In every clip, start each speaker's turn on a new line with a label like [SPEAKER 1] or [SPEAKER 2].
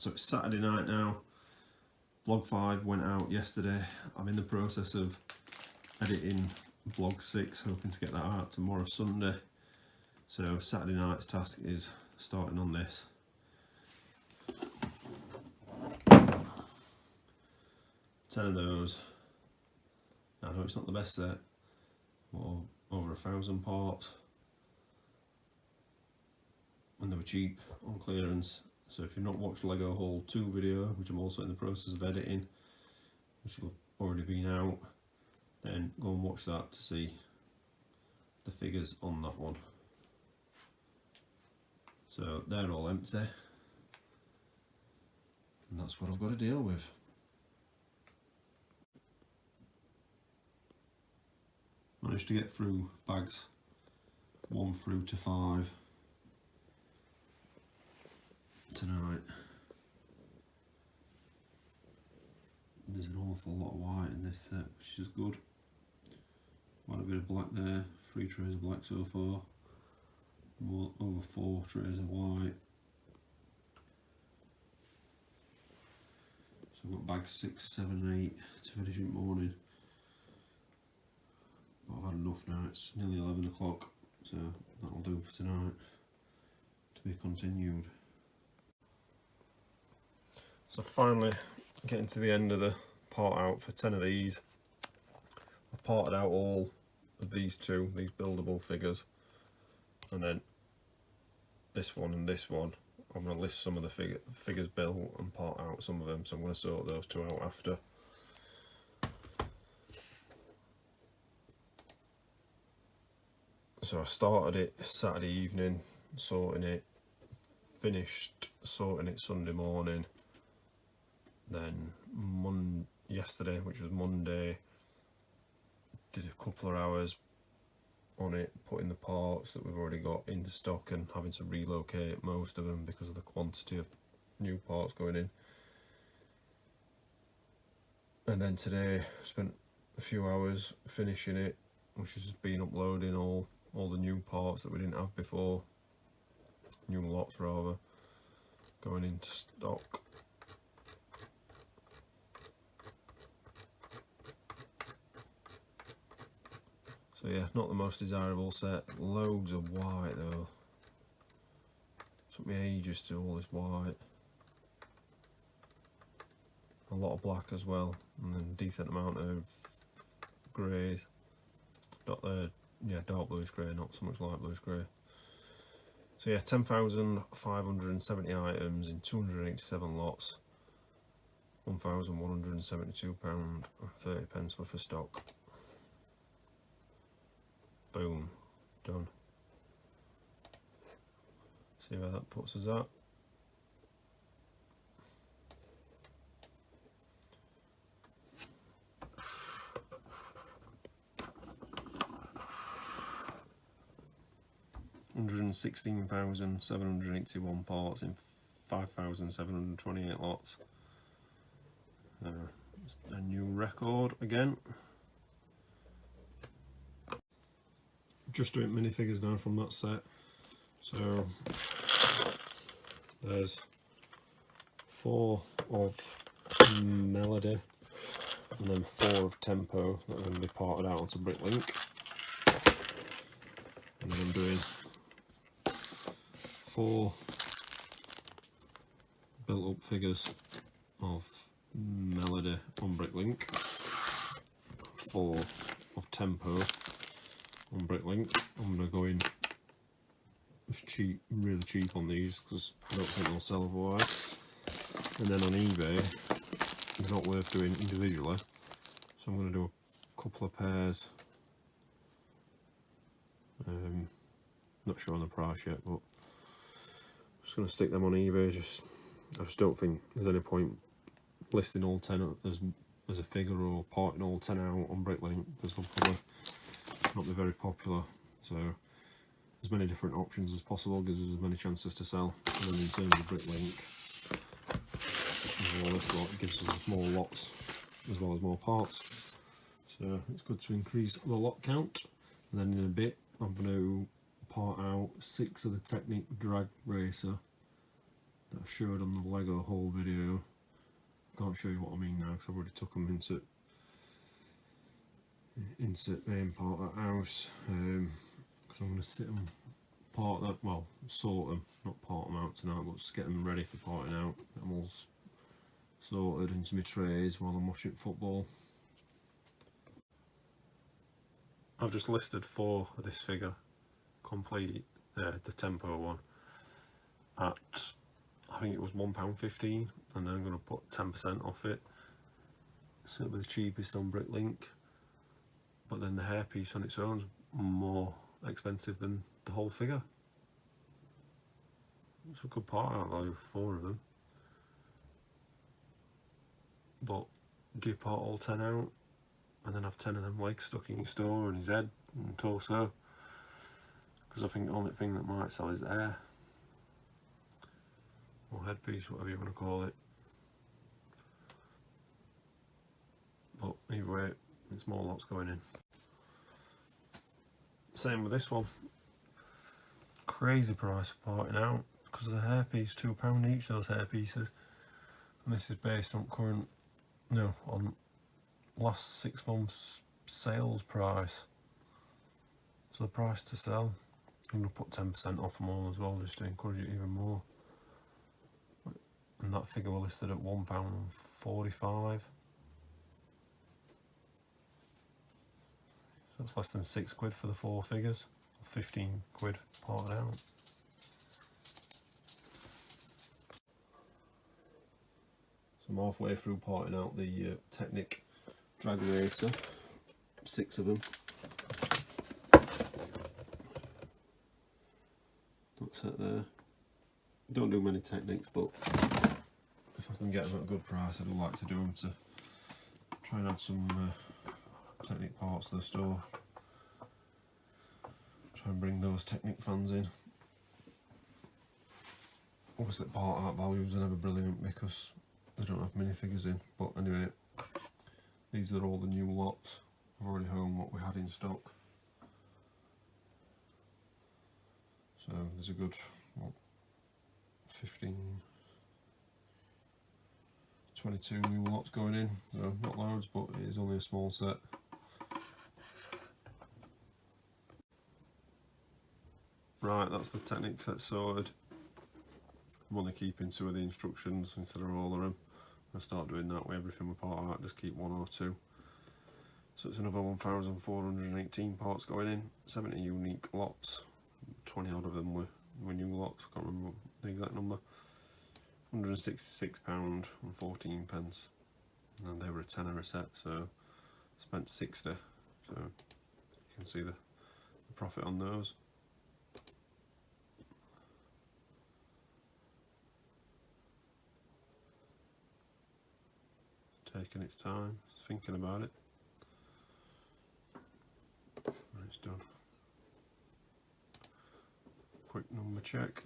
[SPEAKER 1] So it's Saturday night now. Vlog 5 went out yesterday. I'm in the process of editing vlog 6, hoping to get that out tomorrow, Sunday. So Saturday night's task is starting on this. Ten of those. I know it's not the best set, but over 1,000 parts. And they were cheap on clearance. So if you've not watched Lego Haul 2 video, which I'm also in the process of editing, which will have already been out, then go and watch that to see the figures on that one. So they're all empty, and that's what I've got to deal with. Managed to get through bags 1 through to 5 tonight. There's an awful lot of white in this set, which is good. Quite a bit of black there, 3 trays of black so far. Over 4 trays of white. So I've got bags 6, 7, 8 to finish in the morning. But I've had enough now, it's nearly 11 o'clock, so that'll do for tonight. To be continued. So finally getting to the end of the part out for 10 of these. I've parted out all of these buildable figures, and then this one and this one. I'm going to list some of the figures built and part out some of them, so I'm going to sort those two out after. So I started it Saturday evening, sorting it, finished sorting it Sunday morning. Then yesterday, which was Monday, did a couple of hours on it, putting the parts that we've already got into stock and having to relocate most of them because of the quantity of new parts going in. And then today spent a few hours finishing it, which has been uploading all the new parts that we didn't have before, new lots rather, going into stock. So yeah, not the most desirable set. Loads of white though. Took me ages to do all this white. A lot of black as well, and then a decent amount of greys. Dark bluish grey, not so much light bluish grey. So yeah, 10,570 items in 287 lots. £1,172.30 worth of stock. Boom, done. See where that puts us at. £116,781 parts in 5,728 lots. It's a new record again. Just doing minifigures now from that set. So there's 4 of Melody and then 4 of Tempo that are going to be parted out onto Bricklink. And then I'm doing 4 built up figures of Melody on Bricklink, 4 of Tempo on Bricklink. I'm going to go in as cheap, really cheap on these because I don't think they'll sell otherwise. And then on eBay, they're not worth doing individually, so I'm going to do a couple of pairs. Not sure on the price yet, but I'm just going to stick them on eBay. I just don't think there's any point listing all 10 as a figure or parting all 10 out on Bricklink because they'll probably not be very popular. So as many different options as possible gives us as many chances to sell. And then in terms of Bricklink, all this lot gives us more lots as well as more parts. So it's good to increase the lot count. And then in a bit I'm going to part out 6 of the Technic drag racer that I showed on the Lego haul video. I can't show you what I mean now because I've already took them into the main part of the house, because I'm going to sit them, part that, well, sort them, not part them out tonight, but just get them ready for parting out. Get them all sorted into my trays while I'm watching football. I've just listed 4 of this figure, complete, the Tempo one, at, I think it was £1.15, and then I'm going to put 10% off it, so it'll be the cheapest on Bricklink. But then the hairpiece on its own is more expensive than the whole figure. It's a good part out value for 4 of them. But do you part all 10 out and then have 10 of them legs stuck in your store and his head and torso? Because I think the only thing that might sell is the hair. Or headpiece, whatever you want to call it. But either way, it's more lots going in. Same with this one. Crazy price for parting out because of the hairpiece, £2 each, those hairpieces. And this is based on on last 6 months sales price. So the price to sell, I'm going to put 10% off them all as well, just to encourage it even more. And that figure was listed at £1.45. So it's less than £6 for the 4 figures, or £15 parted out. So I'm halfway through parting out the Technic drag racer, 6 of them. Don't set there. Don't do many Technics, but if I can get them at a good price, I'd like to do them to try and add some Technic parts to the store. Try and bring those Technic fans in. Obviously part art values are never brilliant because they don't have minifigures in, but anyway, these are all the new lots. I've already shown what we had in stock. So there's a good, what, 15, 22 new lots going in, so not loads, but it is only a small set. Right, that's the Technic set sorted. I'm only keeping 2 of the instructions instead of all of them. I'll start doing that with everything we part out, just keep 1 or 2. So it's another 1,418 parts going in, 70 unique lots, 20 odd of them were new lots, I can't remember the exact number. £166 and 14 pence, and they were a tenner a set, so I spent 60, so you can see the profit on those. Taking its time, thinking about it. And it's done. Quick number check.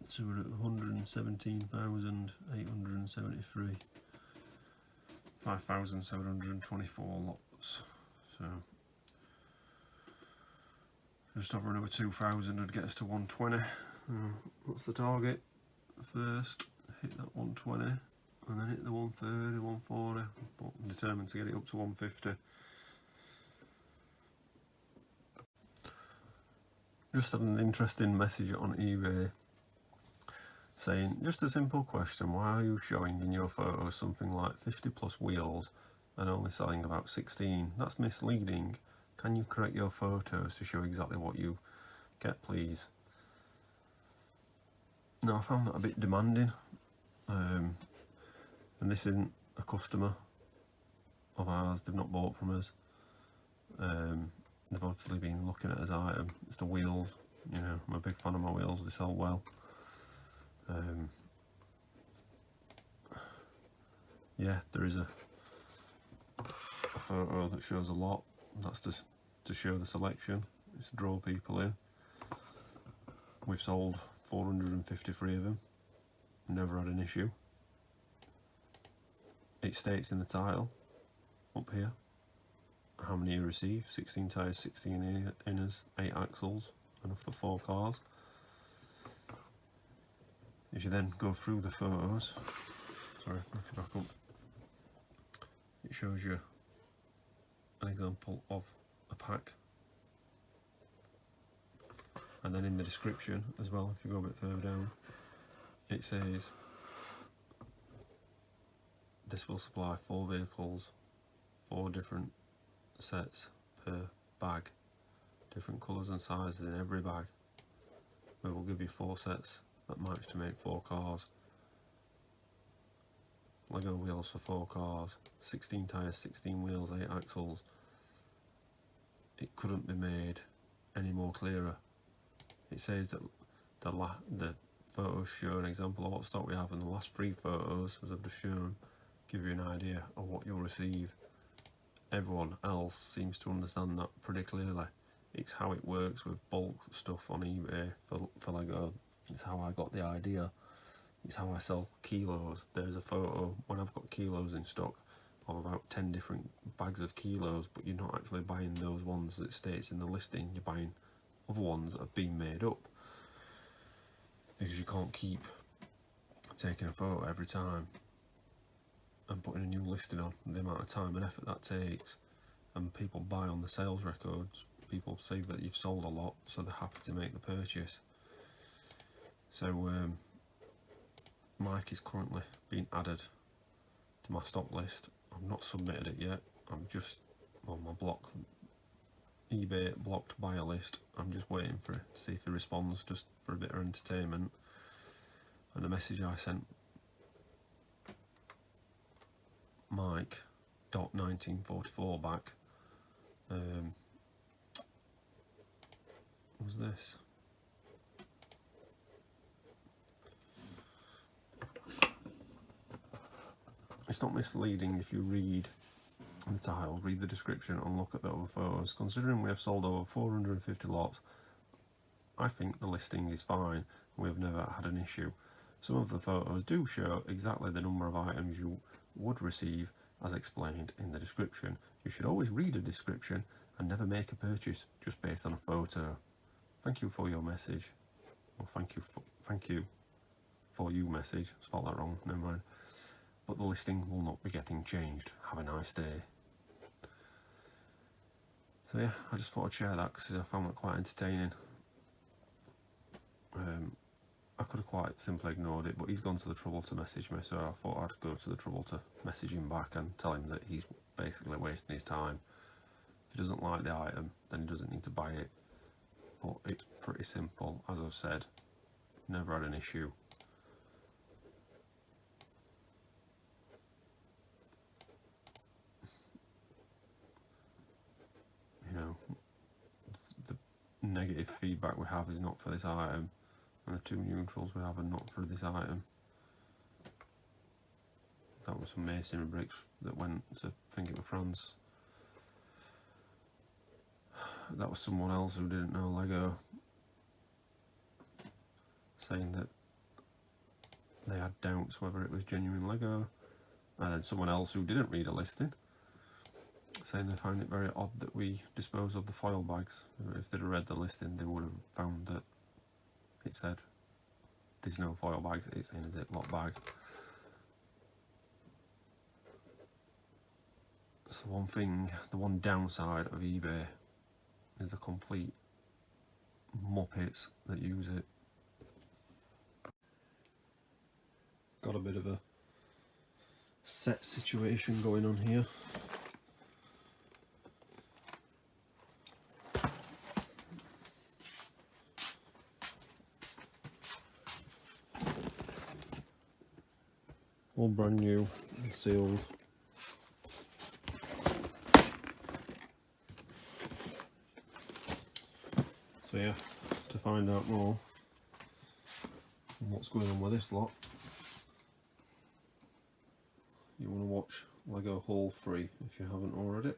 [SPEAKER 1] So we're at 117,873. 5,724 lots. So just over another 2,000 would get us to 120. What's the target? First, hit that 120, and then hit the 130, 140. But I'm determined to get it up to 150. Just had an interesting message on eBay saying, just a simple question, why are you showing in your photos something like 50 plus wheels and only selling about 16? That's misleading. Can you correct your photos to show exactly what you get, please? No, I found that a bit demanding, and this isn't a customer of ours, they've not bought from us. They've obviously been looking at his item. It's the wheels, you know, I'm a big fan of my wheels, they sell well. Yeah, there is a photo that shows a lot. That's to show the selection. It's to draw people in. We've sold 453 of them. Never had an issue. It states in the title up here how many you receive: 16 tyres, 16 inners, 8 axles, enough for 4 cars. As you then go through the photos, sorry, if you back up, it shows you an example of a pack, and then in the description as well, if you go a bit further down, it says this will supply 4 vehicles, 4 different sets per bag, different colours and sizes in every bag. We will give you 4 sets that match to make 4 cars. Lego wheels for 4 cars, 16 tyres, 16 wheels, 8 axles. It couldn't be made any more clearer. It says that the photos show an example of what stock we have, and the last 3 photos, as I've just shown, give you an idea of what you'll receive. Everyone else seems to understand that pretty clearly. It's how it works with bulk stuff on eBay for Lego. It's how I got the idea. It's how I sell kilos. There's a photo when I've got kilos in stock of about 10 different bags of kilos, but you're not actually buying those ones that states in the listing. You're buying other ones that have been made up, because you can't keep taking a photo every time and putting a new listing on. The amount of time and effort that takes, and people buy on the sales records. People see that you've sold a lot, so they're happy to make the purchase. So Mike is currently being added to my stock list. I've not submitted it yet. I'm just on my eBay blocked buyer list. I'm just waiting for it to see if he responds, just for a bit of entertainment. And the message I sent Mike.1944 back was this. It's not misleading if you read the title, read the description and look at the other photos. Considering we have sold over 450 lots, I think the listing is fine. We have never had an issue. Some of the photos do show exactly the number of items you would receive as explained in the description. You should always read a description and never make a purchase just based on a photo. Thank you for your message. Well, thank you for you message. Spelled that wrong, never mind. But the listing will not be getting changed. Have a nice day. So yeah, I just thought I'd share that because I found that quite entertaining. I could have quite simply ignored it, but he's gone to the trouble to message me, so I thought I'd go to the trouble to message him back and tell him that he's basically wasting his time. If he doesn't like the item, then he doesn't need to buy it. But it's pretty simple, as I've said. Never had an issue. You know, the negative feedback we have is not for this item, and the 2 neutrals we have are not for this item. That was some masonry bricks that went to, I think it was France. That was someone else who didn't know Lego, saying that they had doubts whether it was genuine Lego, and then someone else who didn't read a listing saying they found it very odd that we dispose of the foil bags. If they'd have read the listing, they would have found that it said there's no foil bags, it's in a Ziploc bag. So the one downside of eBay is the complete muppets that use it. Got a bit of a set situation going on here. All brand new and sealed. So yeah, to find out more on what's going on with this lot, you want to watch Lego haul 3 if you haven't already.